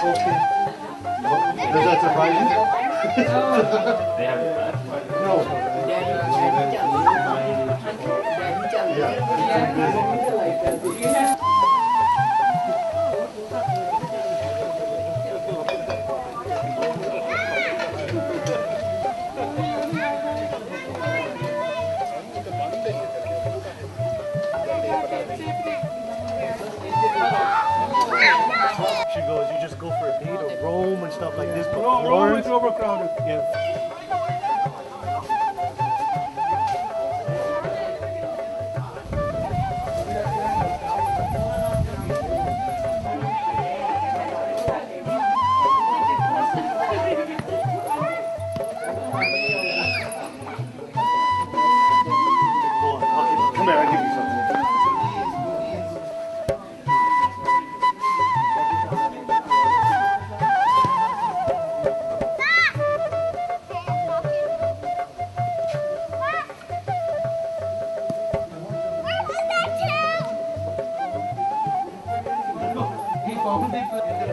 Okay. Does that surprise you? They have it back. No. Yeah. She goes, you just go for a date or Rome and stuff like this. But Rome is overcrowded. Yeah. Come here, I'll give you something.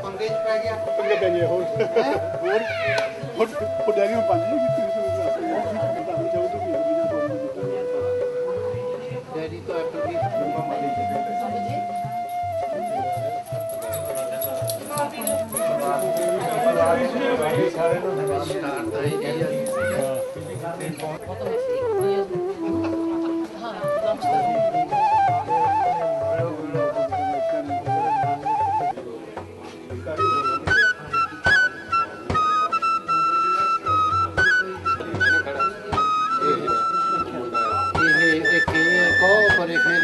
ਪੰਗੇ ਪੈ ਗਏ ਹੋਰ ਹੋਰ dairy ਨੂੰ ਪੰਜ ਨਹੀਂ ਕੀਤੀ daddy ਤੋਂ ਐਪਲ ਇਹ ਇੱਕ ਇਹ ਕੋ ਪਰੇ ਖੇਲ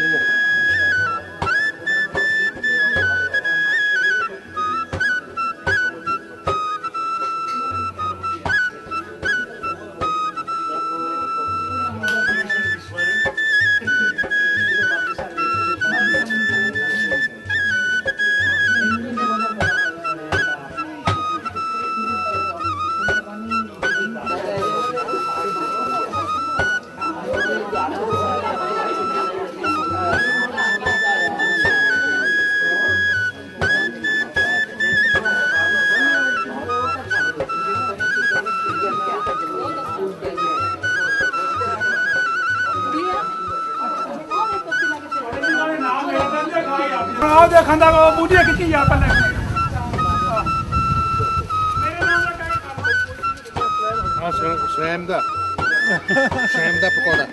ਆਹ ਦੇਖਾਂਦਾ ਉਹ ਬੂਝੇ ਖਿੱਚੀ ਜਾ ਪੱਲੇ ਮੇਰੇ ਨਾਮ ਦਾ ਕਾਇ ਹਾਂ ਸ਼ੈਮ ਦਾ ਪਕੌੜਾ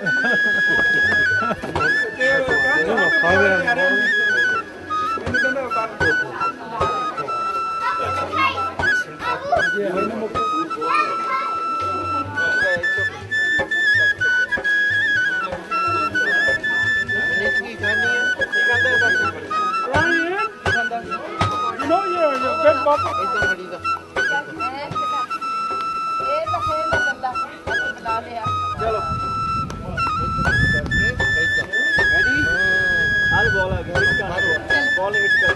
ਚਲੋ ਹਾਲ ਬੋਲ ਆ ਗਿਆ ਬੋਲ ਹਿੱਟ ਕਰ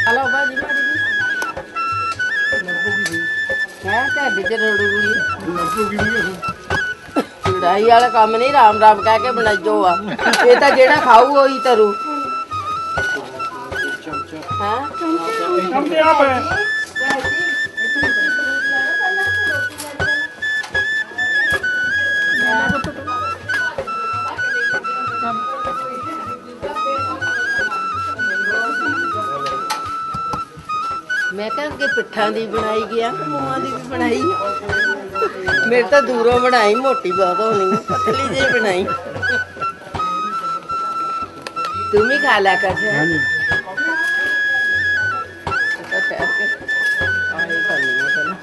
ਹਲੋ ਬਾਜੀ ਮਾੜੀ ਜੀ ਹੈ ਢਿੱਡ ਚ ਰੜੂਗੀ ਲੜਾਈ ਵਾਲਾ ਕੰਮ ਨਹੀਂ ਰਾਮ ਰਾਮ ਕਹਿ ਕੇ ਬਣਾਈਓ ਆ ਇਹ ਤਾਂ ਜਿਹੜਾ ਖਾਊ ਉਹੀ ਤਰੂ ਹਾਂ ਸਮਝੇ ਆਪ ਹੈ ਮੈਂ ਕਿਹਾ ਕਿ ਪਿੱਠਾਂ ਦੀ ਬਣਾਈ ਗਿਆ ਮੂੰਹਾਂ ਦੀ ਵੀ ਬਣਾਈ ਮੇਰੇ ਤਾਂ ਦੂਰੋਂ ਬਣਾਈ ਮੋਟੀ ਬਹੁਤ ਹੋਣੀ ਪਤਲੀ ਜਿਹੀ ਬਣਾਈ ਤੂੰ ਵੀ ਖਾ ਲਿਆ ਕਰ ਹਾਂਜੀ ਤਾਂ ਠਹਿਰ ਕੇ ਆਏ ਖਾਣੀ ਆ ਪਹਿਲਾਂ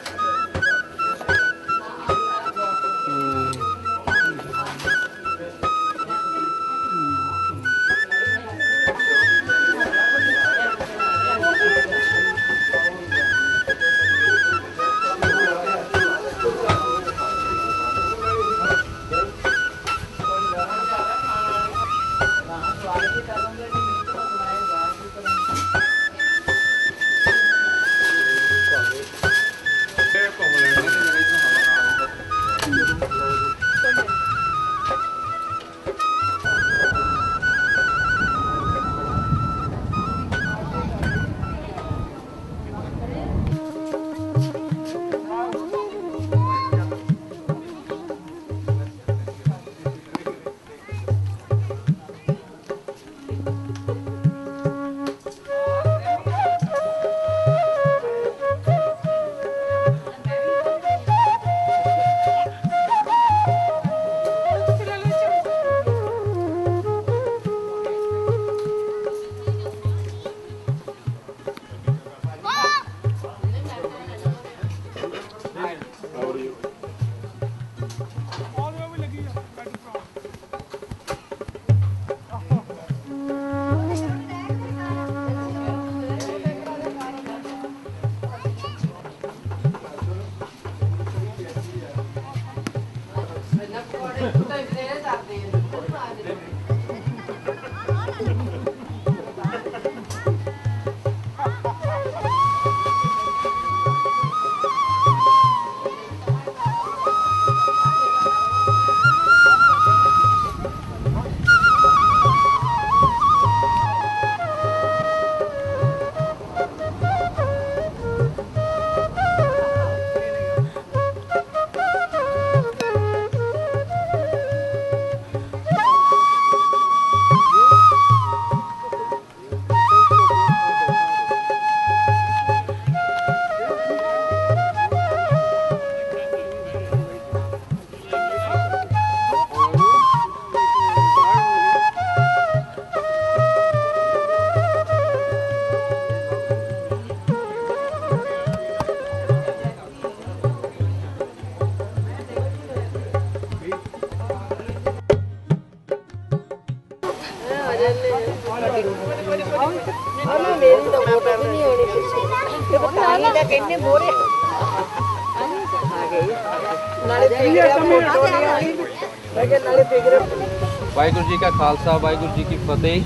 ਵਾਹਿਗੁਰੂ ਜੀ ਕਾ ਖਾਲਸਾ ਵਾਹਿਗੁਰੂ ਜੀ ਕੀ ਫਤਿਹ।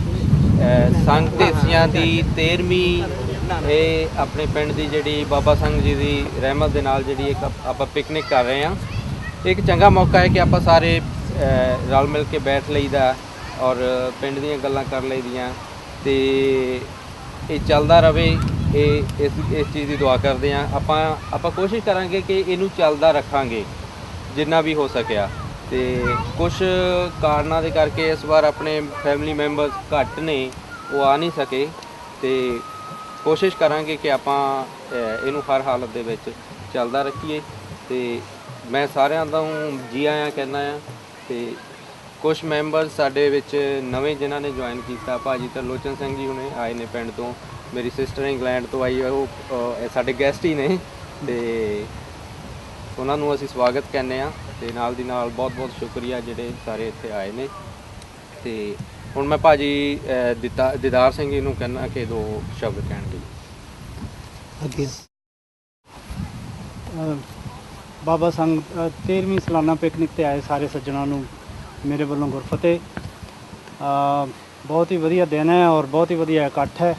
ਸੰਘ ਢੇਸੀਆਂ ਦੀ 13ਵੀਂ ਇਹ ਆਪਣੇ ਪਿੰਡ ਦੀ ਜਿਹੜੀ ਬਾਬਾ ਸੰਘ ਜੀ ਦੀ ਰਹਿਮਤ ਦੇ ਨਾਲ ਜਿਹੜੀ ਇੱਕ ਆਪਾਂ ਪਿਕਨਿਕ ਕਰ ਰਹੇ ਹਾਂ। ਇੱਕ ਚੰਗਾ ਮੌਕਾ ਹੈ ਕਿ ਆਪਾਂ ਸਾਰੇ ਰਲ ਮਿਲ ਕੇ ਬੈਠ ਲਈਦਾ ਔਰ ਪਿੰਡ ਦੀਆਂ ਗੱਲਾਂ ਕਰ ਲਈਦੀਆਂ ਤੇ ਇਹ ਚੱਲਦਾ ਰਹੇ। ਇਹ ਇਸ ਚੀਜ਼ ਦੀ ਦੁਆ ਕਰਦੇ ਹਾਂ। ਆਪਾਂ ਕੋਸ਼ਿਸ਼ ਕਰਾਂਗੇ ਕਿ ਇਹਨੂੰ ਚੱਲਦਾ ਰੱਖਾਂਗੇ ਜਿੰਨਾ ਵੀ ਹੋ ਸਕਿਆ। ਤੇ ਕੁਝ ਕਾਰਨਾਂ ਦੇ ਕਰਕੇ ਇਸ ਵਾਰ ਆਪਣੇ ਫੈਮਿਲੀ ਮੈਂਬਰਸ ਘੱਟ ਨੇ, ਉਹ ਆ ਨਹੀਂ ਸਕੇ ਤੇ ਕੋਸ਼ਿਸ਼ ਕਰਾਂਗੇ ਕਿ ਆਪਾਂ ਇਹਨੂੰ ਹਰ ਹਾਲਤ ਦੇ ਵਿੱਚ ਚੱਲਦਾ ਰੱਖੀਏ। ਤੇ ਮੈਂ ਸਾਰਿਆਂ ਦਾ ਜੀ ਆਇਆਂ ਕਹਿੰਦਾ ਆ। ਤੇ ਕੁਝ ਮੈਂਬਰ ਸਾਡੇ ਵਿੱਚ ਨਵੇਂ ਜਿਨ੍ਹਾਂ ਨੇ ਜੁਆਇਨ ਕੀਤਾ, ਭਾਜੀ ਤਰਲੋਚਨ ਸਿੰਘ ਜੀ ਹੁਣੇ ਆਏ ਨੇ ਪਿੰਡ ਤੋਂ, ਮੇਰੀ ਸਿਸਟਰ ਇੰਗਲੈਂਡ ਤੋਂ ਆਈ, ਉਹ ਸਾਡੇ ਗੈਸਟ ਹੀ ਨੇ ਤੇ ਉਹਨਾਂ ਨੂੰ ਅਸੀਂ ਸਵਾਗਤ ਕਹਿੰਦੇ ਹਾਂ। ਤੇ ਨਾਲ ਦੀ ਨਾਲ ਬਹੁਤ ਬਹੁਤ ਸ਼ੁਕਰੀਆ ਜਿਹੜੇ ਸਾਰੇ ਇੱਥੇ ਆਏ ਨੇ। ਤੇ ਹੁਣ ਮੈਂ ਭਾਜੀ ਦੀਦਾਰ ਸਿੰਘ ਜੀ ਨੂੰ ਕਹਿੰਦਾ ਕਿ 2 ਸ਼ਬਦ ਕਹਿਣਗੇ। ਅੱਗੇ ਬਾਬਾ ਸੰਘ 13ਵੀਂ ਸਾਲਾਨਾ ਪਿਕਨਿਕ ਤੇ ਆਏ ਸਾਰੇ ਸੱਜਣਾਂ ਨੂੰ ਮੇਰੇ ਵੱਲੋਂ ਗੁਰਫਤਿਹ। ਬਹੁਤ ਹੀ ਵਧੀਆ ਦਿਨ ਹੈ ਔਰ ਬਹੁਤ ਹੀ ਵਧੀਆ ਇਕੱਠ ਹੈ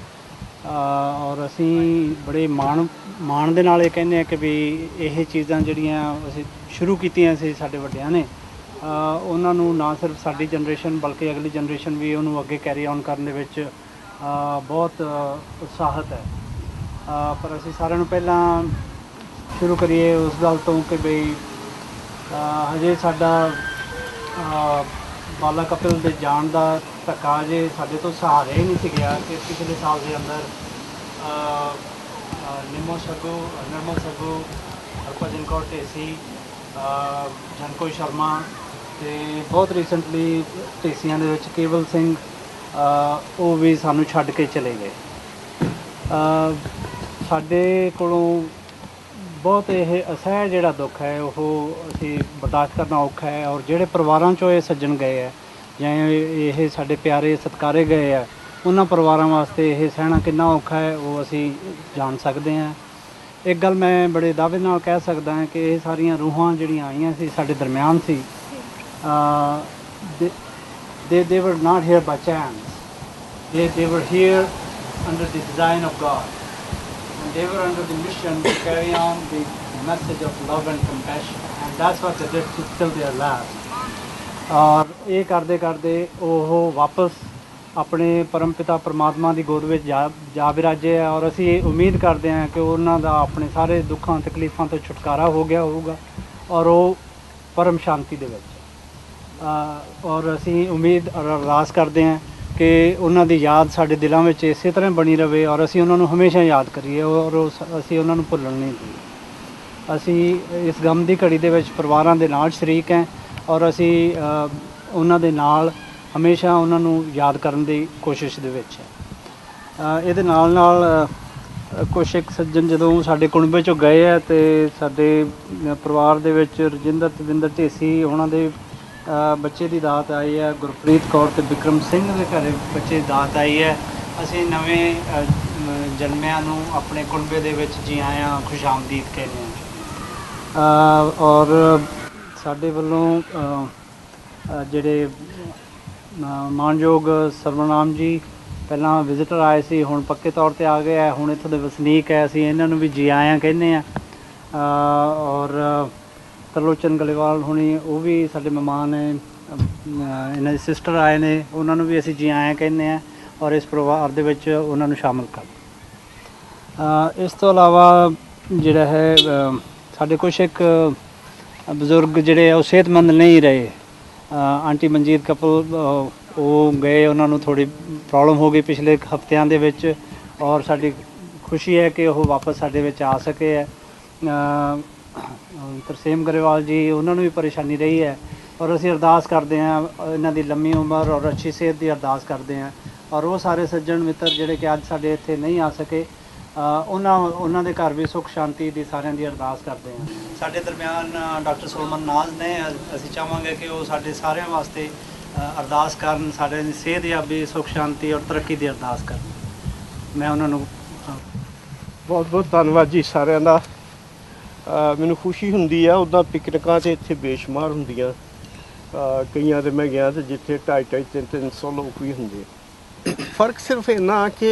ਔਰ ਅਸੀਂ ਬੜੇ ਮਾਣ ਦੇ ਨਾਲ ਇਹ ਕਹਿੰਦੇ ਆ ਕਿ ਵੀ ਇਹ ਚੀਜ਼ਾਂ ਜਿਹੜੀਆਂ ਅਸੀਂ ਸ਼ੁਰੂ ਕੀਤੀਆਂ ਸੀ ਸਾਡੇ ਵੱਡਿਆਂ ਨੇ, ਉਹਨਾਂ ਨੂੰ ਨਾ ਸਿਰਫ ਸਾਡੀ ਜਨਰੇਸ਼ਨ ਬਲਕਿ ਅਗਲੀ ਜਨਰੇਸ਼ਨ ਵੀ ਉਹਨੂੰ ਅੱਗੇ ਕੈਰੀ ਔਨ ਕਰਨ ਦੇ ਵਿੱਚ ਬਹੁਤ ਉਤਸ਼ਾਹਤ ਹੈ। ਪਰ ਅਸੀਂ ਸਾਰਿਆਂ ਨੂੰ ਪਹਿਲਾਂ ਸ਼ੁਰੂ ਕਰੀਏ ਉਸ ਗੱਲ ਤੋਂ ਕਿ ਬਈ ਹਜੇ ਸਾਡਾ ਬਾਲਾ ਕਪਿਲ ਦੇ ਜਾਣ ਦਾ ਧੱਕਾ ਜੇ ਸਾਡੇ ਤੋਂ ਸਹਾਰਿਆ ਹੀ ਨਹੀਂ ਸੀ ਗਿਆ ਕਿ ਪਿਛਲੇ ਸਾਲ ਦੇ ਅੰਦਰ ਨਿਰਮਲ ਸੱਗੂ, ਹਰਭਜਨ ਕੌਰ ਢੇਸੀ, ਜਨਕੋਈ ਸ਼ਰਮਾ ਅਤੇ ਬਹੁਤ ਰੀਸੈਂਟਲੀ ਢੇਸੀਆਂ ਦੇ ਵਿੱਚ ਕੇਵਲ ਸਿੰਘ, ਉਹ ਵੀ ਸਾਨੂੰ ਛੱਡ ਕੇ ਚਲੇ ਗਏ। ਸਾਡੇ ਕੋਲੋਂ ਬਹੁਤ ਇਹ ਅਸਹਿ ਜਿਹੜਾ ਦੁੱਖ ਹੈ ਉਹ ਅਸੀਂ ਬਰਦਾਸ਼ਤ ਕਰਨਾ ਔਖਾ ਹੈ। ਔਰ ਜਿਹੜੇ ਪਰਿਵਾਰਾਂ 'ਚੋਂ ਇਹ ਸੱਜਣ ਗਏ ਹੈ ਜਾਂ ਇਹ ਸਾਡੇ ਪਿਆਰੇ ਸਤਿਕਾਰੇ ਗਏ ਹੈ, ਉਹਨਾਂ ਪਰਿਵਾਰਾਂ ਵਾਸਤੇ ਇਹ ਸਹਿਣਾ ਕਿੰਨਾ ਔਖਾ ਹੈ ਉਹ ਅਸੀਂ ਜਾਣ ਸਕਦੇ ਹਾਂ। ਇੱਕ ਗੱਲ ਮੈਂ ਬੜੇ ਦਾਅਵੇ ਨਾਲ ਕਹਿ ਸਕਦਾ ਹਾਂ ਕਿ ਇਹ ਸਾਰੀਆਂ ਰੂਹਾਂ ਜਿਹੜੀਆਂ ਆਈਆਂ ਸੀ ਸਾਡੇ ਦਰਮਿਆਨ ਸੀ, they were not here by chance. They were here under the design of God. And they were under the mission to carry on the message of love and compassion. And that's what they did till their last. ਔਰ ਇਹ ਕਰਦੇ ਕਰਦੇ ਉਹ ਵਾਪਸ ਆਪਣੇ ਪਰਮ ਪਿਤਾ ਪਰਮਾਤਮਾ ਦੀ ਗੋਦ ਵਿੱਚ ਜਾ ਬਿਰਾਜੇ ਹੈ। ਔਰ ਅਸੀਂ ਉਮੀਦ ਕਰਦੇ ਹਾਂ ਕਿ ਉਹਨਾਂ ਦਾ ਆਪਣੇ ਸਾਰੇ ਦੁੱਖਾਂ ਤਕਲੀਫਾਂ ਤੋਂ ਛੁਟਕਾਰਾ ਹੋ ਗਿਆ ਹੋਊਗਾ ਔਰ ਉਹ ਪਰਮ ਸ਼ਾਂਤੀ ਦੇ ਵਿੱਚ। ਔਰ ਅਸੀਂ ਉਮੀਦ ਔਰ ਅਰਦਾਸ ਕਰਦੇ ਹਾਂ ਕਿ ਉਹਨਾਂ ਦੀ ਯਾਦ ਸਾਡੇ ਦਿਲਾਂ ਵਿੱਚ ਇਸੇ ਤਰ੍ਹਾਂ ਬਣੀ ਰਹੇ ਔਰ ਅਸੀਂ ਉਹਨਾਂ ਨੂੰ ਹਮੇਸ਼ਾ ਯਾਦ ਕਰੀਏ ਔਰ ਅਸੀਂ ਉਹਨਾਂ ਨੂੰ ਭੁੱਲਣ ਨਹੀਂ ਦਈਏ। ਅਸੀਂ ਇਸ ਗਮ ਦੀ ਘੜੀ ਦੇ ਵਿੱਚ ਪਰਿਵਾਰਾਂ ਦੇ ਨਾਲ ਸ਼ਰੀਕ ਹੈ ਔਰ ਅਸੀਂ ਉਹਨਾਂ ਦੇ ਨਾਲ ਹਮੇਸ਼ਾ ਉਹਨਾਂ ਨੂੰ ਯਾਦ ਕਰਨ ਦੀ ਕੋਸ਼ਿਸ਼ ਦੇ ਵਿੱਚ ਹੈ। ਇਹਦੇ ਨਾਲ ਕੁਛ ਇੱਕ ਸੱਜਣ ਜਦੋਂ ਸਾਡੇ ਕੁਣਬੇ 'ਚੋਂ ਗਏ ਹੈ ਅਤੇ ਸਾਡੇ ਪਰਿਵਾਰ ਦੇ ਵਿੱਚ ਰਜਿੰਦਰ ਤਵਿੰਦਰ ਢੇਸੀ ਉਹਨਾਂ ਦੇ ਬੱਚੇ ਦੀ ਦਾਤ ਆਈ ਹੈ, ਗੁਰਪ੍ਰੀਤ ਕੌਰ ਅਤੇ ਬਿਕਰਮ ਸਿੰਘ ਦੇ ਘਰ ਬੱਚੇ ਦੀ ਦਾਤ ਆਈ ਹੈ। ਅਸੀਂ ਨਵੇਂ ਜਨਮਿਆਂ ਨੂੰ ਆਪਣੇ ਕੁਣਬੇ ਦੇ ਵਿੱਚ ਜੀ ਆਇਆਂ ਖੁਸ਼ ਆਮਦੀਦ ਕਹਿੰਦੇ ਹਾਂ। ਔਰ ਸਾਡੇ ਵੱਲੋਂ ਜਿਹੜੇ ਮਾਨਯੋਗ ਸਰਵਨਾਮ ਜੀ ਪਹਿਲਾਂ ਵਿਜ਼ਿਟਰ ਆਏ ਸੀ, ਹੁਣ ਪੱਕੇ ਤੌਰ 'ਤੇ ਆ ਗਏ ਹੈ, ਹੁਣ ਇੱਥੋਂ ਦੇ ਵਸਨੀਕ ਹੈ, ਅਸੀਂ ਇਹਨਾਂ ਨੂੰ ਵੀ ਜੀ ਆਇਆਂ ਕਹਿੰਦੇ ਹਾਂ। ਔਰ ਤਰਲੋਚਨ ਗਲੇਵਾਲ ਹੁਣੀ ਉਹ ਵੀ ਸਾਡੇ ਮਹਿਮਾਨ ਹੈ, ਇਹਨਾਂ ਦੇ ਸਿਸਟਰ ਆਏ ਨੇ, ਉਹਨਾਂ ਨੂੰ ਵੀ ਅਸੀਂ ਜੀ ਆਇਆਂ ਕਹਿੰਦੇ ਹਾਂ ਔਰ ਇਸ ਪਰਿਵਾਰ ਦੇ ਵਿੱਚ ਉਹਨਾਂ ਨੂੰ ਸ਼ਾਮਲ ਕਰ। ਇਸ ਤੋਂ ਇਲਾਵਾ ਜਿਹੜਾ ਹੈ ਸਾਡੇ ਕੁਛ ਇੱਕ ਬਜ਼ੁਰਗ ਜਿਹੜੇ ਉਹ ਸਿਹਤਮੰਦ ਨਹੀਂ ਰਹੇ। ਆਂਟੀ ਮਨਜੀਤ ਕਪਲ ਉਹ ਗਏ, ਉਹਨਾਂ ਨੂੰ ਥੋੜ੍ਹੀ ਪ੍ਰੋਬਲਮ ਹੋ ਗਈ ਪਿਛਲੇ ਹਫ਼ਤਿਆਂ ਦੇ ਵਿੱਚ ਔਰ ਸਾਡੀ ਖੁਸ਼ੀ ਹੈ ਕਿ ਉਹ ਵਾਪਸ ਸਾਡੇ ਵਿੱਚ ਆ ਸਕੇ ਹੈ। ਤਰਸੇਮ ਗਰੇਵਾਲ ਜੀ, ਉਹਨਾਂ ਨੂੰ ਵੀ ਪਰੇਸ਼ਾਨੀ ਰਹੀ ਹੈ ਔਰ ਅਸੀਂ ਅਰਦਾਸ ਕਰਦੇ ਹਾਂ ਇਹਨਾਂ ਦੀ ਲੰਮੀ ਉਮਰ ਔਰ ਅੱਛੀ ਸਿਹਤ ਦੀ ਅਰਦਾਸ ਕਰਦੇ ਹਾਂ। ਔਰ ਉਹ ਸਾਰੇ ਸੱਜਣ ਮਿੱਤਰ ਜਿਹੜੇ ਕਿ ਅੱਜ ਸਾਡੇ ਇੱਥੇ ਨਹੀਂ ਆ ਸਕੇ, ਉਹਨਾਂ ਦੇ ਘਰ ਵੀ ਸੁੱਖ ਸ਼ਾਂਤੀ ਦੀ ਸਾਰਿਆਂ ਦੀ ਅਰਦਾਸ ਕਰਦੇ ਹਾਂ। ਸਾਡੇ ਦਰਮਿਆਨ ਡਾਕਟਰ ਸੁਲਮਨ ਨਾਜ਼ ਨੇ, ਅਸੀਂ ਚਾਹਾਂਗੇ ਕਿ ਉਹ ਸਾਡੇ ਸਾਰਿਆਂ ਵਾਸਤੇ ਅਰਦਾਸ ਕਰਨ, ਸਾਰਿਆਂ ਦੀ ਸਿਹਤਯਾਬੀ, ਸੁੱਖ ਸ਼ਾਂਤੀ ਔਰ ਤਰੱਕੀ ਦੀ ਅਰਦਾਸ ਕਰਨ। ਮੈਂ ਉਹਨਾਂ ਨੂੰ ਬਹੁਤ ਬਹੁਤ ਧੰਨਵਾਦ ਜੀ ਸਾਰਿਆਂ ਦਾ। ਮੈਨੂੰ ਖੁਸ਼ੀ ਹੁੰਦੀ ਆ, ਉੱਦਾਂ ਪਿਕਨਿਕਾਂ 'ਚ ਇੱਥੇ ਬੇਸ਼ੁਮਾਰ ਹੁੰਦੀਆਂ, ਕਈਆਂ 'ਤੇ ਮੈਂ ਗਿਆ ਅਤੇ ਜਿੱਥੇ 250-250 300 ਲੋਕ ਵੀ ਹੁੰਦੇ। ਫਰਕ ਸਿਰਫ ਇੰਨਾ ਕਿ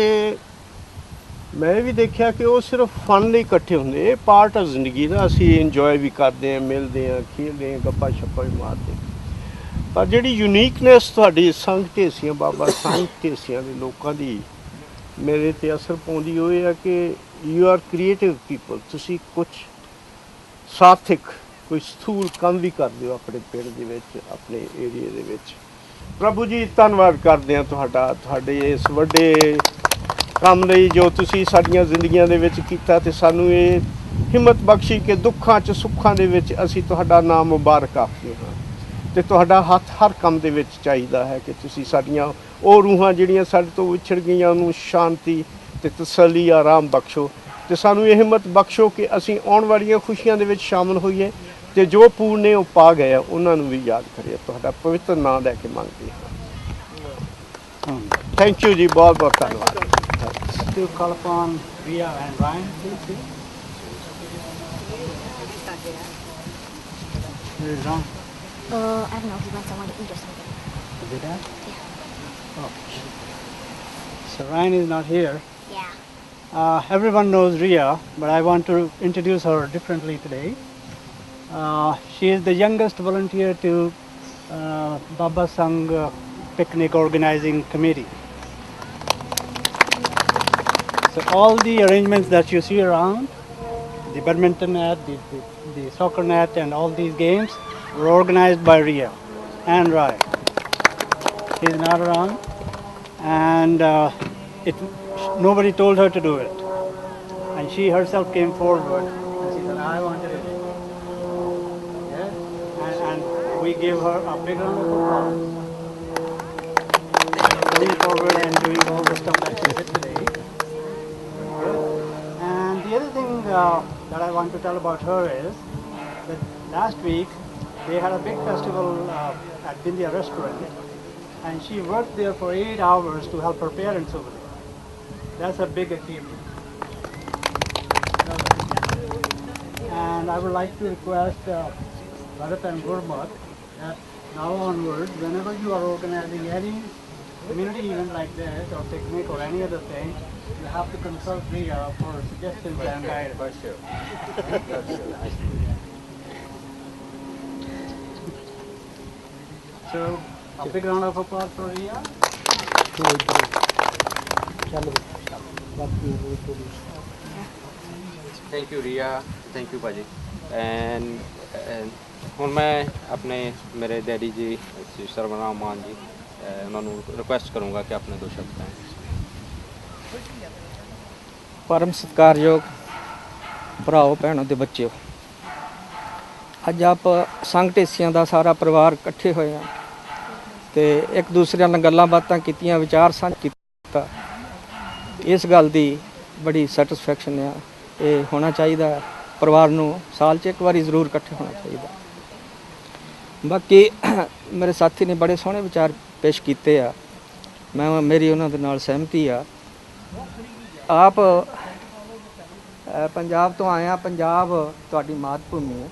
ਮੈਂ ਵੀ ਦੇਖਿਆ ਕਿ ਉਹ ਸਿਰਫ ਫਨ ਲਈ ਇਕੱਠੇ ਹੁੰਦੇ, ਇਹ ਪਾਰਟ ਆ ਜ਼ਿੰਦਗੀ ਦਾ। ਅਸੀਂ ਇੰਜੋਏ ਵੀ ਕਰਦੇ ਹਾਂ, ਮਿਲਦੇ ਹਾਂ, ਖੇਡਦੇ ਹਾਂ, ਗੱਪਾਂ ਛੱਪਾਂ ਵੀ ਮਾਰਦੇ। ਪਰ ਜਿਹੜੀ ਯੂਨੀਕਨੈਸ ਤੁਹਾਡੀ ਸੰਘ ਢੇਸੀਆਂ, ਬਾਬਾ ਸੰਘ ਢੇਸੀਆਂ ਦੇ ਲੋਕਾਂ ਦੀ ਮੇਰੇ 'ਤੇ ਅਸਰ ਪਾਉਂਦੀ ਉਹ ਇਹ ਹੈ ਕਿ ਯੂ ਆਰ ਕ੍ਰੀਏਟਿਵ ਪੀਪਲ। ਤੁਸੀਂ ਕੁਛ ਸਾਰਥਿਕ ਕੋਈ ਸਥੂਲ ਕੰਮ ਵੀ ਕਰਦੇ ਹੋ ਆਪਣੇ ਪਿੰਡ ਦੇ ਵਿੱਚ, ਆਪਣੇ ਏਰੀਏ ਦੇ ਵਿੱਚ। ਪ੍ਰਭੂ ਜੀ ਧੰਨਵਾਦ ਕਰਦੇ ਹਾਂ ਤੁਹਾਡੇ ਇਸ ਵੱਡੇ ਕੰਮ ਲਈ ਜੋ ਤੁਸੀਂ ਸਾਡੀਆਂ ਜ਼ਿੰਦਗੀਆਂ ਦੇ ਵਿੱਚ ਕੀਤਾ ਅਤੇ ਸਾਨੂੰ ਇਹ ਹਿੰਮਤ ਬਖਸ਼ੀ ਕਿ ਦੁੱਖਾਂ 'ਚ ਸੁੱਖਾਂ ਦੇ ਵਿੱਚ ਅਸੀਂ ਤੁਹਾਡਾ ਨਾਮ ਮੁਬਾਰਕ ਆਖਦੇ ਹਾਂ। ਅਤੇ ਤੁਹਾਡਾ ਹੱਥ ਹਰ ਕੰਮ ਦੇ ਵਿੱਚ ਚਾਹੀਦਾ ਹੈ ਕਿ ਤੁਸੀਂ ਸਾਡੀਆਂ ਉਹ ਰੂਹਾਂ ਜਿਹੜੀਆਂ ਸਾਡੇ ਤੋਂ ਵਿਛੜ ਗਈਆਂ ਉਹਨੂੰ ਸ਼ਾਂਤੀ ਅਤੇ ਤਸੱਲੀ, ਆਰਾਮ ਬਖਸ਼ੋ ਅਤੇ ਸਾਨੂੰ ਇਹ ਹਿੰਮਤ ਬਖਸ਼ੋ ਕਿ ਅਸੀਂ ਆਉਣ ਵਾਲੀਆਂ ਖੁਸ਼ੀਆਂ ਦੇ ਵਿੱਚ ਸ਼ਾਮਲ ਹੋਈਏ ਅਤੇ ਜੋ ਪੂਰਨੇ ਉਹ ਪਾ ਗਏ ਉਹਨਾਂ ਨੂੰ ਵੀ ਯਾਦ ਕਰੀਏ। ਤੁਹਾਡਾ ਪਵਿੱਤਰ ਨਾਂ ਲੈ ਕੇ ਮੰਗਦੇ ਹਾਂ। ਥੈਂਕ ਯੂ ਜੀ, ਬਹੁਤ ਬਹੁਤ ਧੰਨਵਾਦ। To call upon Ria and Ryan, please. Where is Ron? I don't know. He went somewhere to eat or something. Did that? Yeah. Oh. So Ryan is not here. Yeah. Everyone knows Ria, but I want to introduce her differently today. She is the youngest volunteer to Baba Sangh picnic organizing committee. So all the arrangements that you see around, the badminton net, the soccer net, and all these games were organized by Ria and Rai. He is not around, and nobody told her to do it. And she herself came forward and she said, I want to do it. Yes? And we gave her a big round of applause. Coming forward and doing all the stuff that she did today. And the other thing that I want to tell about her is that last week they had a big festival at Bindia restaurant, and she worked there for 8 hours to help her parents over there. That's a big achievement. And I would like to request Bharat and Gurmat that now onwards, whenever you are organizing any community event like this or picnic or any other thing, you have to consult Ria for suggestions and guidance. For sure. So, a big round of applause for Ria. Thank you Ria, thank you ਭਾਜੀ। And ਹੁਣ ਮੈਂ ਆਪਣੇ ਮੇਰੇ daddy ਜੀ ਸ਼੍ਰੀ ਸਰਵਨਾਮ ਮਾਨ ਜੀ ਉਹਨਾਂ ਨੂੰ request ਕਰੂੰਗਾ ਕਿ ਆਪਣੇ 2 ਸ਼ਬਦ ਕਹੇਂ। ਪਰਮ ਸਤਿਕਾਰਯੋਗ ਭਰਾਓ ਭੈਣੋ ਤੇ ਬੱਚਿਓ, ਅੱਜ ਆਪ ਸੰਘ ਢੇਸੀਆਂ ਦਾ ਸਾਰਾ ਪਰਿਵਾਰ ਇਕੱਠੇ ਹੋਏ ਆ ਤੇ ਇੱਕ ਦੂਸਰੇ ਨਾਲ ਗੱਲਾਂ ਬਾਤਾਂ ਕੀਤੀਆਂ, ਵਿਚਾਰ ਸਾਂਝ ਕੀਤਾ। ਇਸ ਗੱਲ ਦੀ ਬੜੀ ਸੈਟੀਸਫੈਕਸ਼ਨ ਆ। ਇਹ ਹੋਣਾ ਚਾਹੀਦਾ ਪਰਿਵਾਰ ਨੂੰ, ਸਾਲ 'ਚ ਇੱਕ ਵਾਰੀ ਜ਼ਰੂਰ ਇਕੱਠੇ ਹੋਣਾ ਚਾਹੀਦਾ। ਬਾਕੀ ਮੇਰੇ ਸਾਥੀ ਨੇ ਬੜੇ ਸੋਹਣੇ ਵਿਚਾਰ ਪੇਸ਼ ਕੀਤੇ ਆ, ਮੇਰੀ ਉਹਨਾਂ ਦੇ ਨਾਲ ਸਹਿਮਤੀ ਆ। ਆਪ ਪੰਜਾਬ ਤੋਂ ਆਏ ਆ, ਪੰਜਾਬ ਤੁਹਾਡੀ ਮਾਤ ਭੂਮੀ ਹੈ,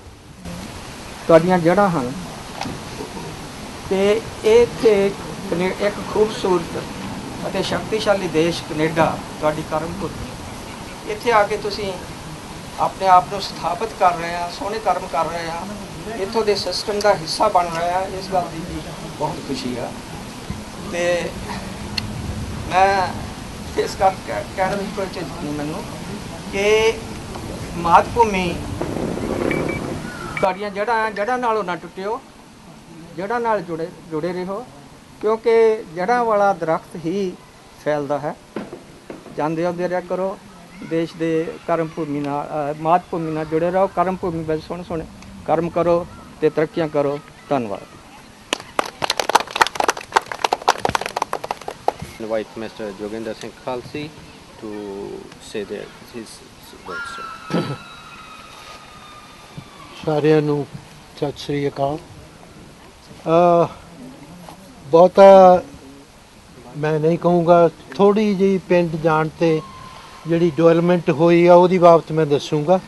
ਤੁਹਾਡੀਆਂ ਜੜ੍ਹਾਂ ਹਨ ਤੇ ਇੱਥੇ ਇੱਕ ਖੂਬਸੂਰਤ ਅਤੇ ਸ਼ਕਤੀਸ਼ਾਲੀ ਦੇਸ਼ ਕੈਨੇਡਾ ਤੁਹਾਡੀ ਕਰਮ ਭੂਮੀ। ਇੱਥੇ ਆ ਕੇ ਤੁਸੀਂ ਆਪਣੇ ਆਪ ਨੂੰ ਸਥਾਪਿਤ ਕਰ ਰਹੇ ਆ, ਸੋਹਣੇ ਕਰਮ ਕਰ ਰਹੇ ਆ, ਇੱਥੋਂ ਦੇ ਸਿਸਟਮ ਦਾ ਹਿੱਸਾ ਬਣ ਰਹੇ ਆ। ਇਸ ਗੱਲ ਦੀ ਵੀ ਬਹੁਤ ਖੁਸ਼ੀ ਆ ਤੇ ਮੈਂ ਇਸ ਗੱਲ ਕਹਿਣ ਦੀ ਕੋਈ ਚੀਜ਼ ਨਹੀਂ ਮੈਨੂੰ ਕਿ ਮਾਤ ਭੂਮੀ ਤੁਹਾਡੀਆਂ ਜੜ੍ਹਾਂ ਨਾਲੋਂ ਨਾ ਟੁੱਟਿਓ, ਜੜ੍ਹਾਂ ਨਾਲ ਜੁੜੇ ਰਹੋ, ਕਿਉਂਕਿ ਜੜ੍ਹਾਂ ਵਾਲਾ ਦਰਖਤ ਹੀ ਫੈਲਦਾ ਹੈ। ਜਾਂਦੇ ਆਉਂਦੇ ਰਿਹਾ ਕਰੋ, ਦੇਸ਼ ਦੇ ਕਰਮ ਭੂਮੀ ਨਾਲ, ਮਾਤ ਭੂਮੀ ਨਾਲ ਜੁੜੇ ਰਹੋ। ਕਰਮ ਭੂਮੀ ਵਿੱਚ ਸੋਹਣੇ ਸੋਹਣੇ ਕਰਮ ਕਰੋ ਤੇ ਤਰੱਕੀਆਂ ਕਰੋ। ਧੰਨਵਾਦ। Invite Mr. Joginder Singh Khalsi to say his words. ਸਾਰਿਆਂ ਨੂੰ ਸਤਿ ਸ੍ਰੀ ਅਕਾਲ। ਬਹੁਤਾ ਮੈਂ ਨਹੀਂ ਕਹੂੰਗਾ, ਥੋੜੀ ਜਿਹੀ ਪਿੰਡ ਜਾਣ ਤੇ ਜਿਹੜੀ ਡਿਵੈਲਪਮੈਂਟ ਹੋਈ ਆ ਉਹਦੀ ਬਾਬਤ ਮੈਂ ਦੱਸੂੰਗਾ।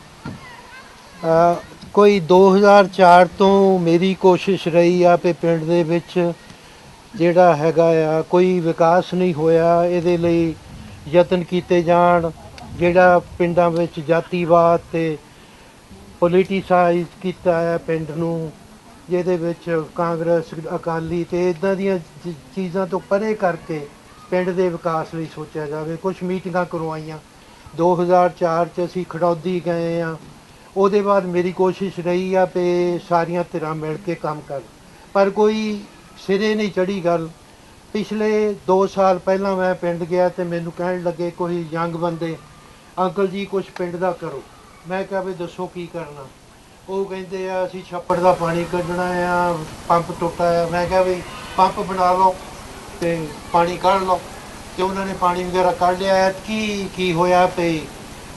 ਕੋਈ 2004 ਤੋਂ ਮੇਰੀ ਕੋਸ਼ਿਸ਼ ਰਹੀ ਆ ਕਿ ਪਿੰਡ ਦੇ ਵਿੱਚ ਜਿਹੜਾ ਹੈਗਾ ਆ ਕੋਈ ਵਿਕਾਸ ਨਹੀਂ ਹੋਇਆ, ਇਹਦੇ ਲਈ ਯਤਨ ਕੀਤੇ ਜਾਣ। ਜਿਹੜਾ ਪਿੰਡਾਂ ਵਿੱਚ ਜਾਤੀਵਾਦ ਤੇ ਪੋਲੀਟੀਸਾਈਜ਼ ਕੀਤਾ ਹੈ ਪਿੰਡ ਨੂੰ, ਜਿਹਦੇ ਵਿੱਚ ਕਾਂਗਰਸ, ਅਕਾਲੀ ਤੇ ਇੱਦਾਂ ਦੀਆਂ ਚੀਜ਼ਾਂ ਤੋਂ ਪਰੇ ਕਰਕੇ ਪਿੰਡ ਦੇ ਵਿਕਾਸ ਲਈ ਸੋਚਿਆ ਜਾਵੇ। ਕੁਝ ਮੀਟਿੰਗਾਂ ਕਰਵਾਈਆਂ 2004 'ਚ, ਅਸੀਂ ਖੜੌਦੀ ਗਏ ਆ। ਉਹਦੇ ਬਾਅਦ ਮੇਰੀ ਕੋਸ਼ਿਸ਼ ਰਹੀ ਆ ਕਿ ਸਾਰੀਆਂ ਧਿਰਾਂ ਮਿਲ ਕੇ ਕੰਮ ਕਰਨ, ਪਰ ਕੋਈ ਸਿਰੇ ਨਹੀਂ ਚੜ੍ਹੀ ਗੱਲ। ਪਿਛਲੇ 2 ਸਾਲ ਪਹਿਲਾਂ ਮੈਂ ਪਿੰਡ ਗਿਆ ਤੇ ਮੈਨੂੰ ਕਹਿਣ ਲੱਗੇ ਕੋਈ ਯੰਗ ਬੰਦੇ, ਅੰਕਲ ਜੀ ਕੁਝ ਪਿੰਡ ਦਾ ਕਰੋ। ਮੈਂ ਕਿਹਾ ਵੀ ਦੱਸੋ ਕੀ ਕਰਨਾ। ਉਹ ਕਹਿੰਦੇ ਆ ਅਸੀਂ ਛੱਪੜ ਦਾ ਪਾਣੀ ਕੱਢਣਾ ਆ, ਪੰਪ ਟੁੱਟਾ ਆ। ਮੈਂ ਕਿਹਾ ਵੀ ਪੰਪ ਬਣਾ ਲਓ ਤੇ ਪਾਣੀ ਕੱਢ ਲਓ। ਤੇ ਉਹਨਾਂ ਨੇ ਪਾਣੀ ਵਗੈਰਾ ਕੱਢ ਲਿਆ। ਕੀ ਹੋਇਆ ਵੀ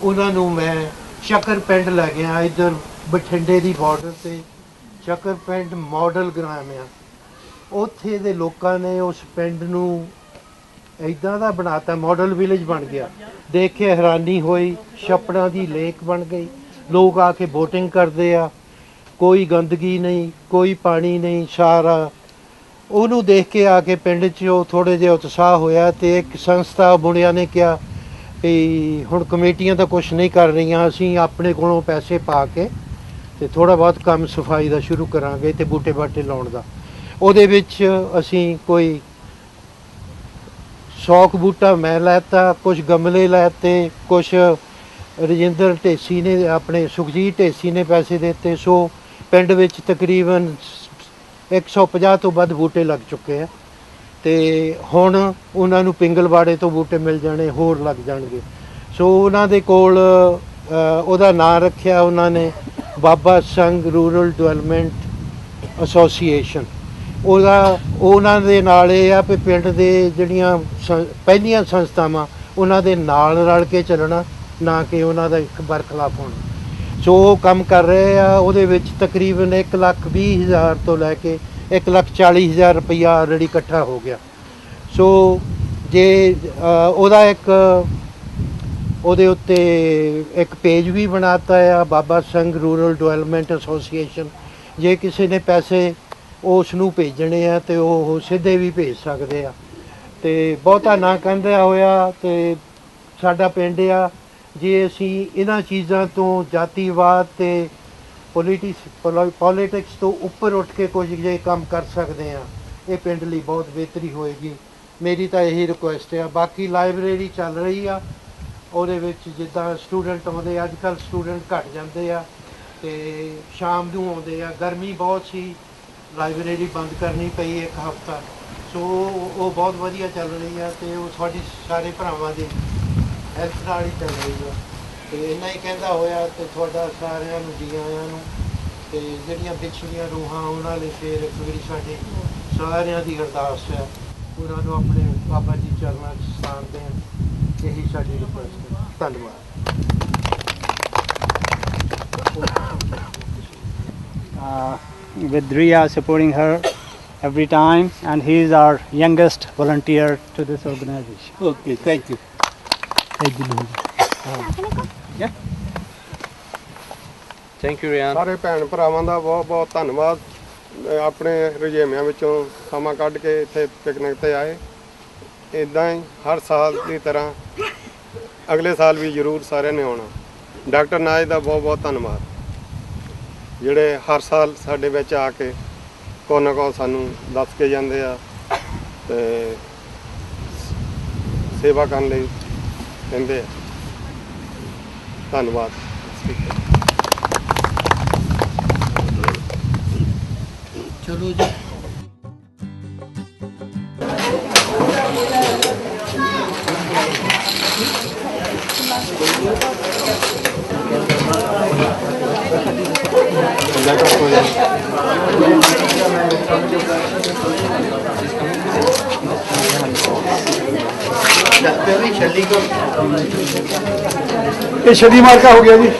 ਉਹਨਾਂ ਨੂੰ ਮੈਂ ਸ਼ੱਕਰ ਪਿੰਡ ਲੈ ਗਿਆ, ਇੱਧਰ ਬਠਿੰਡੇ ਦੀ ਬਾਰਡਰ 'ਤੇ ਸ਼ੱਕਰ ਪਿੰਡ ਮਾਡਲ ਗ੍ਰਾਮ ਆ। ਉੱਥੇ ਦੇ ਲੋਕਾਂ ਨੇ ਉਸ ਪਿੰਡ ਨੂੰ ਇੱਦਾਂ ਦਾ ਬਣਾਤਾ, ਮਾਡਲ ਵਿਲੇਜ ਬਣ ਗਿਆ। ਦੇਖ ਕੇ ਹੈਰਾਨੀ ਹੋਈ। ਛੱਪੜਾਂ ਦੀ ਲੇਕ ਬਣ ਗਈ, ਲੋਕ ਆ ਕੇ ਬੋਟਿੰਗ ਕਰਦੇ ਆ, ਕੋਈ ਗੰਦਗੀ ਨਹੀਂ, ਕੋਈ ਪਾਣੀ ਨਹੀਂ, ਸਾਰਾ। ਉਹਨੂੰ ਦੇਖ ਕੇ ਆ ਕੇ ਪਿੰਡ 'ਚ ਉਹ ਥੋੜ੍ਹੇ ਜਿਹੇ ਉਤਸ਼ਾਹ ਹੋਇਆ ਤੇ ਇੱਕ ਸੰਸਥਾ ਬੁਣਿਆ ਨੇ ਕਿਹਾ ਵੀ ਹੁਣ ਕਮੇਟੀਆਂ ਤਾਂ ਕੁਛ ਨਹੀਂ ਕਰ ਰਹੀਆਂ, ਅਸੀਂ ਆਪਣੇ ਕੋਲੋਂ ਪੈਸੇ ਪਾ ਕੇ ਤੇ ਥੋੜ੍ਹਾ ਬਹੁਤ ਕੰਮ ਸਫਾਈ ਦਾ ਸ਼ੁਰੂ ਕਰਾਂਗੇ ਤੇ ਬੂਟੇ ਬਾਟੇ ਲਾਉਣ ਦਾ। ਉਹਦੇ ਵਿੱਚ ਅਸੀਂ ਕੋਈ 100 ਕੁ ਬੂਟਾ ਮੈਂ ਲੈਤਾ, ਕੁਛ ਗਮਲੇ ਲੈਤੇ, ਕੁਛ ਰਜਿੰਦਰ ਢੇਸੀ ਨੇ, ਆਪਣੇ ਸੁਖਜੀਤ ਢੇਸੀ ਨੇ ਪੈਸੇ ਦਿੱਤੇ। ਸੋ ਪਿੰਡ ਵਿੱਚ ਤਕਰੀਬਨ 150 ਤੋਂ ਵੱਧ ਬੂਟੇ ਲੱਗ ਚੁੱਕੇ ਆ ਤੇ ਹੁਣ ਉਹਨਾਂ ਨੂੰ ਪਿੰਗਲਵਾੜੇ ਤੋਂ ਬੂਟੇ ਮਿਲ ਜਾਣੇ, ਹੋਰ ਲੱਗ ਜਾਣਗੇ। ਸੋ ਉਹਨਾਂ ਦੇ ਕੋਲ ਉਹਦਾ ਨਾਂ ਰੱਖਿਆ ਉਹਨਾਂ ਨੇ ਬਾਬਾ ਸੰਘ ਰੂਰਲ ਡਿਵੈਲਪਮੈਂਟ ਐਸੋਸੀਏਸ਼ਨ। ਉਹਨਾਂ ਦੇ ਨਾਲ ਇਹ ਆ ਵੀ ਪਿੰਡ ਦੇ ਜਿਹੜੀਆਂ ਪਹਿਲੀਆਂ ਸੰਸਥਾਵਾਂ ਉਹਨਾਂ ਦੇ ਨਾਲ ਰਲ ਕੇ ਚੱਲਣਾ, ਨਾ ਕਿ ਉਹਨਾਂ ਦਾ ਇੱਕ ਬਰਖਲਾਫ ਹੋਣਾ। ਸੋ ਉਹ ਕੰਮ ਕਰ ਰਹੇ ਆ। ਉਹਦੇ ਵਿੱਚ ਤਕਰੀਬਨ 1,20,000 ਤੋਂ ਲੈ ਕੇ 1,40,000 ਰੁਪਈਆ ਆਲਰੇਡੀ ਇਕੱਠਾ ਹੋ ਗਿਆ। ਸੋ ਜੇ ਉਹਦਾ ਉਹਦੇ ਉੱਤੇ ਇੱਕ ਪੇਜ ਵੀ ਬਣਾਤਾ ਆ, ਬਾਬਾ ਸੰਘ ਰੂਰਲ ਡਿਵੈਲਪਮੈਂਟ ਐਸੋਸੀਏਸ਼ਨ। ਜੇ ਕਿਸੇ ਨੇ ਪੈਸੇ ਉਸ ਨੂੰ ਭੇਜਣੇ ਆ ਤੇ ਉਹ ਸਿੱਧੇ ਵੀ ਭੇਜ ਸਕਦੇ ਆ। ਤੇ ਬਹੁਤਾ ਨਾ ਕਹਿੰਦਾ ਹੋਇਆ ਤੇ ਸਾਡਾ ਪਿੰਡ ਆ, ਜੇ ਅਸੀਂ ਇਹਨਾਂ ਚੀਜ਼ਾਂ ਤੋਂ ਜਾਤੀਵਾਦ ਤੇ ਪੋਲੀਟਿਕਸ ਤੋਂ ਉੱਪਰ ਉੱਠ ਕੇ ਕੁਝ ਜੇ ਕੰਮ ਕਰ ਸਕਦੇ ਆ, ਇਹ ਪਿੰਡ ਲਈ ਬਹੁਤ ਬਿਹਤਰੀ ਹੋਏਗੀ। ਮੇਰੀ ਤਾਂ ਇਹੀ ਰਿਕੁਐਸਟ ਆ। ਬਾਕੀ ਲਾਇਬ੍ਰੇਰੀ ਚੱਲ ਰਹੀ ਆ, ਉਹਦੇ ਵਿੱਚ ਜਿੱਦਾਂ ਸਟੂਡੈਂਟ ਆਉਂਦੇ, ਅੱਜ ਕੱਲ੍ਹ ਸਟੂਡੈਂਟ ਘੱਟ ਜਾਂਦੇ ਆ ਤੇ ਸ਼ਾਮ ਨੂੰ ਆਉਂਦੇ ਆ। ਗਰਮੀ ਬਹੁਤ ਸੀ, ਲਾਇਬ੍ਰੇਰੀ ਬੰਦ ਕਰਨੀ ਪਈ ਇੱਕ ਹਫ਼ਤਾ। ਸੋ ਉਹ ਬਹੁਤ ਵਧੀਆ ਚੱਲ ਰਹੀ ਆ ਤੇ ਉਹ ਤੁਹਾਡੀ ਸਾਰੇ ਭਰਾਵਾਂ ਦੀ ਹੈਲਪ ਨਾਲ ਹੀ ਚੱਲ ਰਹੀ ਆ। ਤੇ ਇੰਨਾ ਹੀ ਕਹਿੰਦਾ ਹੋਇਆ ਤੇ ਤੁਹਾਡਾ ਸਾਰਿਆਂ ਨੂੰ ਜੀ ਆਇਆਂ ਨੂੰ। ਤੇ ਜਿਹੜੀਆਂ ਵਿਛੜੀਆਂ ਰੂਹਾਂ ਉਹਨਾਂ ਲਈ ਫੇਰ ਇੱਕ ਵਾਰੀ ਸਾਡੇ ਸਾਰਿਆਂ ਦੀ ਅਰਦਾਸ ਆ, ਉਹਨਾਂ ਨੂੰ ਆਪਣੇ ਬਾਬਾ ਜੀ ਚਰਨਾਂ 'ਚ ਸਥਾਨ ਦੇਣ। ਇਹੀ ਸਾਡੀ ਰਿਕੁਐਸਟ ਹੈ। ਧੰਨਵਾਦ। With Riya supporting her every time, and he is our youngest volunteer to this organization. Okay, thank you. Thank you. Yeah. Thank you Ryan. ਸਾਰੇ ਭੈਣ ਭਰਾਵਾਂ ਦਾ ਬਹੁਤ ਬਹੁਤ ਧੰਨਵਾਦ। ਆਪਣੇ ਰੁਝੇਵਿਆਂ ਵਿੱਚੋਂ ਸਮਾਂ ਕੱਢ ਕੇ ਇੱਥੇ ਪਿਕਨਿਕ ਤੇ ਆਏ। ਇੱਦਾਂ ਹੀ ਹਰ ਸਾਲ ਦੀ ਤਰ੍ਹਾਂ ਅਗਲੇ ਸਾਲ ਵੀ ਜ਼ਰੂਰ ਸਾਰਿਆਂ ਨੇ ਆਉਣਾ। ਡਾਕਟਰ ਨਾਜ ਦਾ ਬਹੁਤ ਬਹੁਤ ਧੰਨਵਾਦ, ਜਿਹੜੇ ਹਰ ਸਾਲ ਸਾਡੇ ਵਿੱਚ ਆ ਕੇ ਕੋਈ ਨਾ ਕੋਈ ਸਾਨੂੰ ਦੱਸ ਕੇ ਜਾਂਦੇ ਆ ਤੇ ਸੇਵਾ ਕਰਨ ਲਈ ਕਹਿੰਦੇ ਆ। ਧੰਨਵਾਦ। ਚਲੋ ਜੀ। ਇਹ ਛੱਡੀ ਮਾਰਕਾ ਹੋ ਗਿਆ ਜੀ।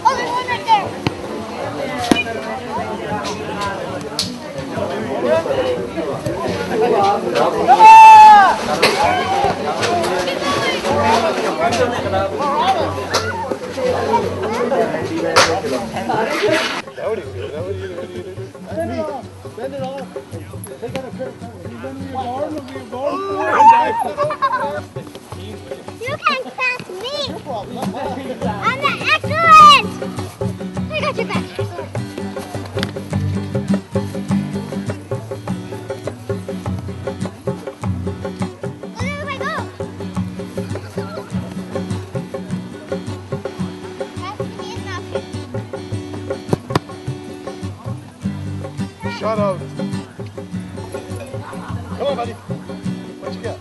Oh, there's one right there. You can't pass me. I'm the excellent. I got your back. Where do I go? Pass me is not good. Shut up. Come on, buddy. What you got?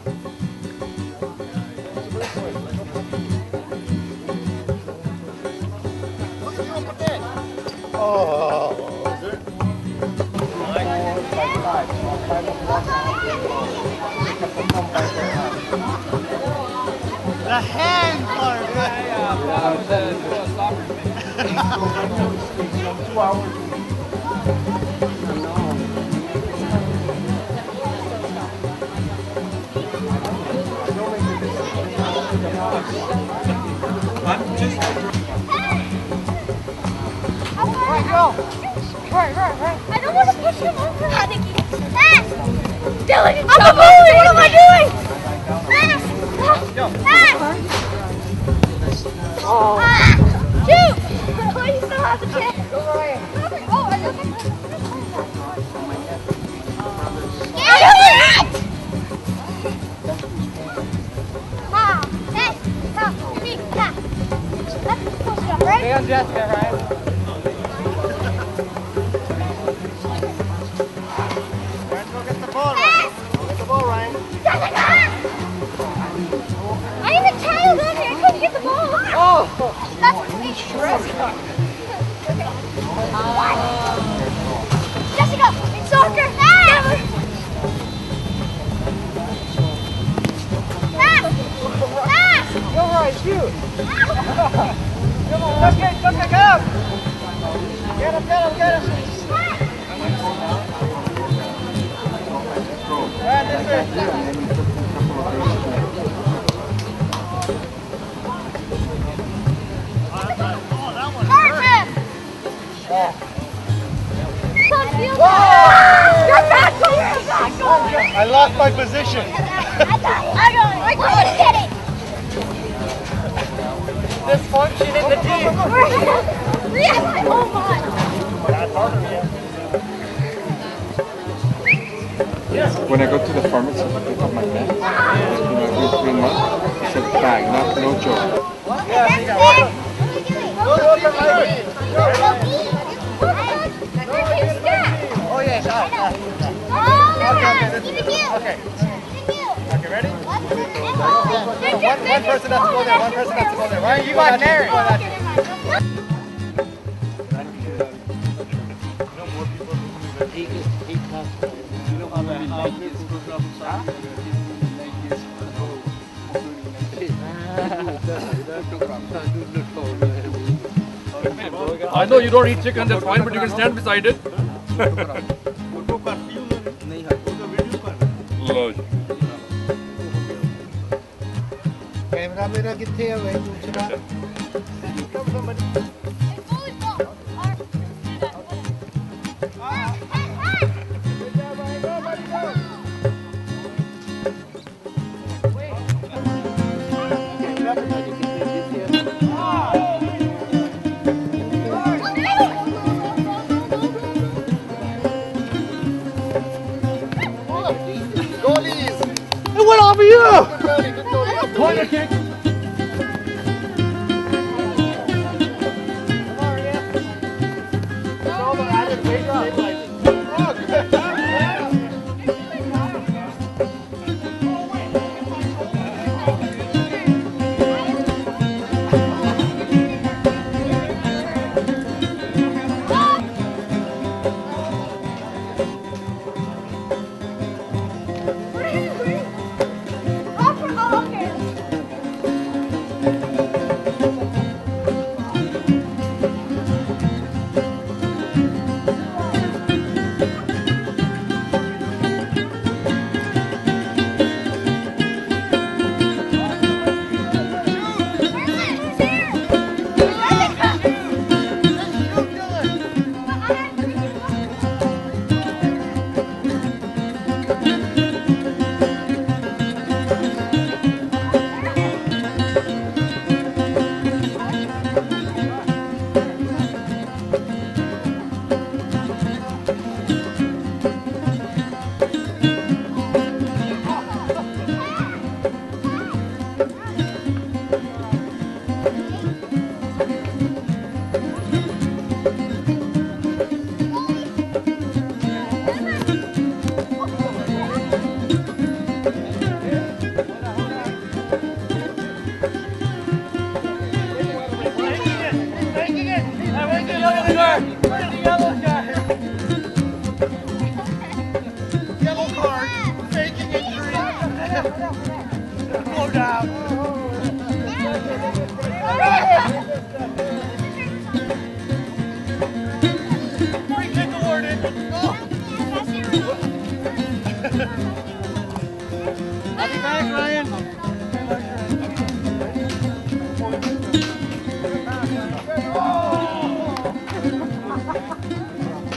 Look at you up there. Oh. The hands are I don't want to push him over. Fast! Dylan, I'm a bully! What am I doing? Fast! Fast! Shoot! Oh, you still have the chance. Oh, are you okay? Get it! Right? Stay on Jessica, right? I even tackled on here. I couldn't get the ball. Oh! That's me. Jessica, it's soccer. Fast! Fast! Go right, shoot! Come on, let's get up! Get him, get him, get him! Right, this way. I lost my position. I couldn't get it. Dysfunction in the team. Oh my. When I go to the pharmacy to pick up my meds, every 3 months, it's a bag, not no joke. Oh yeah, okay. Okay, ready? One person has to go there, one person has to go there. Ryan, you got Nary. I know you don't eat chicken, that's fine, but you can stand beside it. Camera मेरा किथे है भाई दूसरा It went off of you! Corner kick!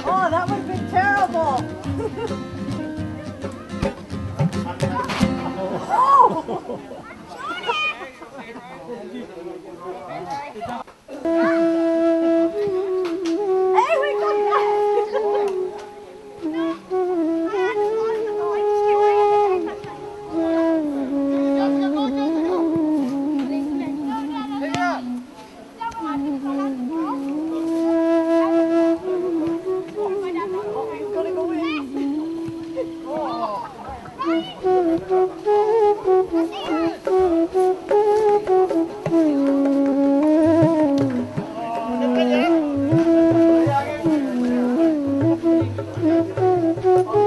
Oh, that would have been terrible. Hey, we got Oh,